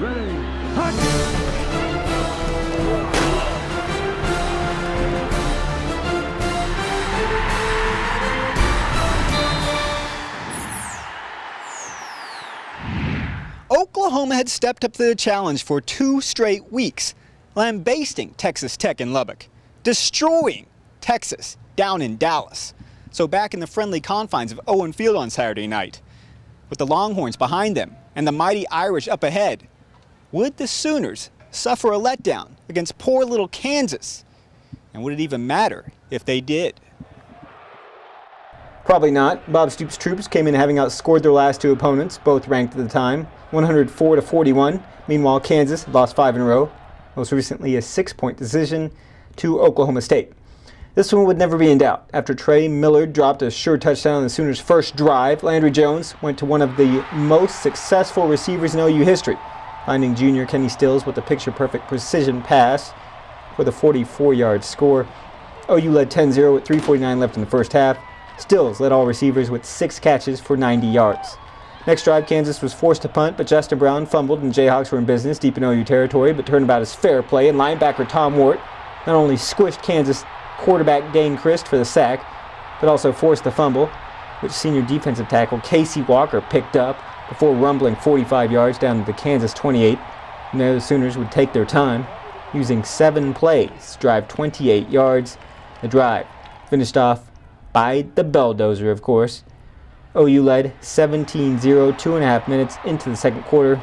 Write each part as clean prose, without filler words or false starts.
Ready, hot! Oklahoma had stepped up to the challenge for 2 straight weeks, lambasting Texas Tech in Lubbock, destroying Texas down in Dallas. So back in the friendly confines of Owen Field on Saturday night, with the Longhorns behind them and the mighty Irish up ahead, would the Sooners suffer a letdown against poor little Kansas? And would it even matter if they did? Probably not. Bob Stoops' troops came in having outscored their last 2 opponents, both ranked at the time, 104-41. Meanwhile, Kansas lost 5 in a row, most recently a 6-point decision to Oklahoma State. This one would never be in doubt. After Trey Millard dropped a sure touchdown on the Sooners' first drive, Landry Jones went to one of the most successful receivers in OU history, finding junior Kenny Stills with a picture-perfect precision pass for the 44-yard score. OU led 10-0 with 3:49 left in the first half. Stills led all receivers with 6 catches for 90 yards. Next drive, Kansas was forced to punt, but Justin Brown fumbled and Jayhawks were in business deep in OU territory, but turned about as fair play, and linebacker Tom Wart not only squished Kansas quarterback Dane Christ for the sack, but also forced the fumble, which senior defensive tackle Casey Walker picked up before rumbling 45 yards down to the Kansas 28. And there the Sooners would take their time, using 7 plays, drive 28 yards. The drive finished off by the Belldozer, of course. OU led 17-0, 2.5 minutes into the second quarter.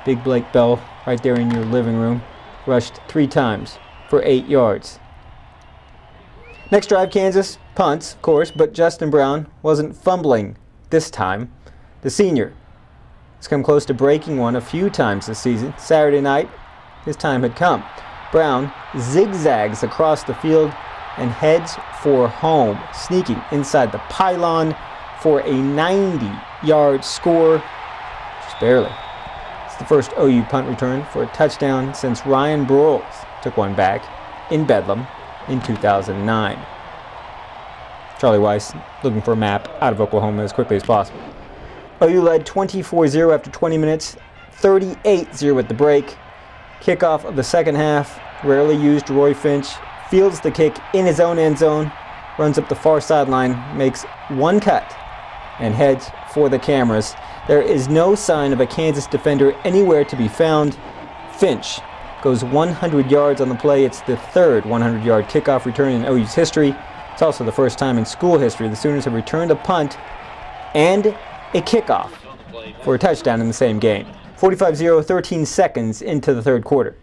Big Blake Bell, right there in your living room, rushed 3 times for 8 yards. Next drive, Kansas punts, of course, but Justin Brown wasn't fumbling this time. The senior has come close to breaking one a few times this season. Saturday night, his time had come. Brown zigzags across the field and heads for home, sneaking inside the pylon for a 90-yard score, just barely. It's the first OU punt return for a touchdown since Ryan Broyles took one back in Bedlam in 2009. Charlie Weiss looking for a map out of Oklahoma as quickly as possible. OU led 24-0 after 20 minutes, 38-0 at the break. Kickoff of the second half, rarely used Roy Finch fields the kick in his own end zone, runs up the far sideline, makes one cut, and heads for the cameras. There is no sign of a Kansas defender anywhere to be found. Finch goes 100 yards on the play. It's the third 100-yard kickoff return in OU's history. It's also the first time in school history the Sooners have returned a punt and a kickoff for a touchdown in the same game. 45-0, 13 seconds into the third quarter.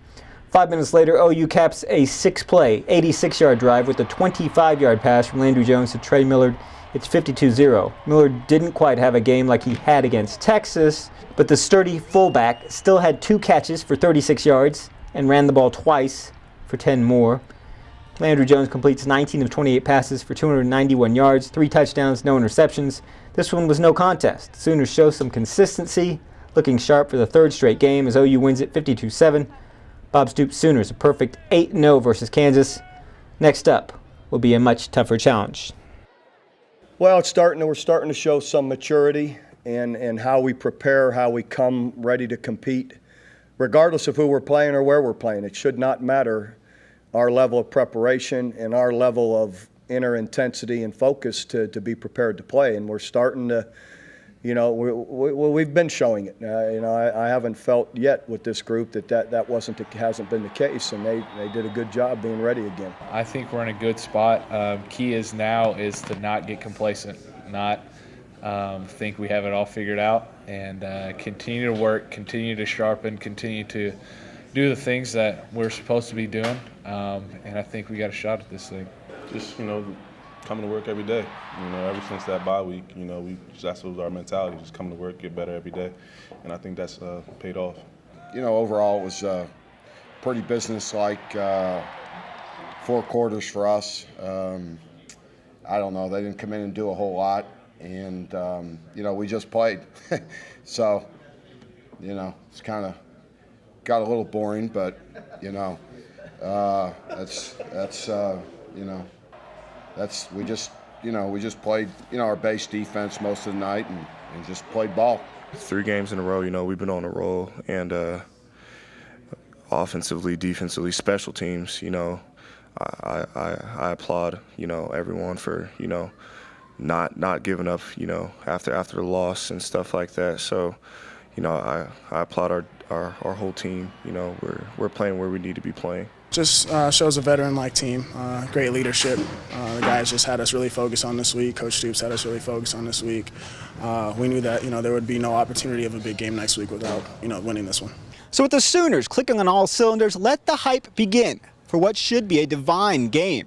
5 minutes later, OU caps a 6-play, 86-yard drive with a 25-yard pass from Landry Jones to Trey Millard. It's 52-0. Millard didn't quite have a game like he had against Texas, but the sturdy fullback still had 2 catches for 36 yards and ran the ball twice for 10 more. Landry Jones completes 19 of 28 passes for 291 yards, 3 touchdowns, no interceptions. This one was no contest. Sooners show some consistency, looking sharp for the 3rd straight game as OU wins it 52-7. Bob Stoops' Sooners a perfect 8-0 versus Kansas. Next up will be a much tougher challenge. Well, we're starting to show some maturity in how we prepare, how we come ready to compete, regardless of who we're playing or where we're playing. It should not matter our level of preparation and our level of inner intensity and focus to be prepared to play. And we're starting to, we've been showing it. I haven't felt yet with this group that hasn't been the case, and they did a good job being ready again. I think we're in a good spot. Key is to not get complacent, not think we have it all figured out, and continue to work, continue to sharpen, continue to do the things that we're supposed to be doing, and I think we got a shot at this thing. Just, coming to work every day. Ever since that bye week, that's what was our mentality, just come to work, get better every day, and I think that's paid off. Overall it was pretty business-like 4 quarters for us. I don't know, they didn't come in and do a whole lot, and, we just played. So, it's kind of got a little boring, but, we just played, our base defense most of the night and just played ball. 3 games in a row, we've been on a roll, and offensively, defensively, special teams, you know, I applaud, you know, everyone for, you know, not giving up, you know, after the loss and stuff like that. So, you know, I applaud our whole team. You know, we're playing where we need to be playing. Just shows a veteran-like team, great leadership. The guys just had us really focused on this week. Coach Stoops had us really focused on this week. We knew that, you know, there would be no opportunity of a big game next week without, you know, winning this one. So with the Sooners clicking on all cylinders, let the hype begin for what should be a divine game.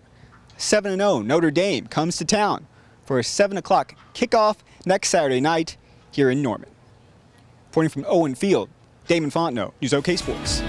7-0 Notre Dame comes to town for a 7 o'clock kickoff next Saturday night here in Norman. Reporting from Owen Field, Damon Fontenot, News OK Sports.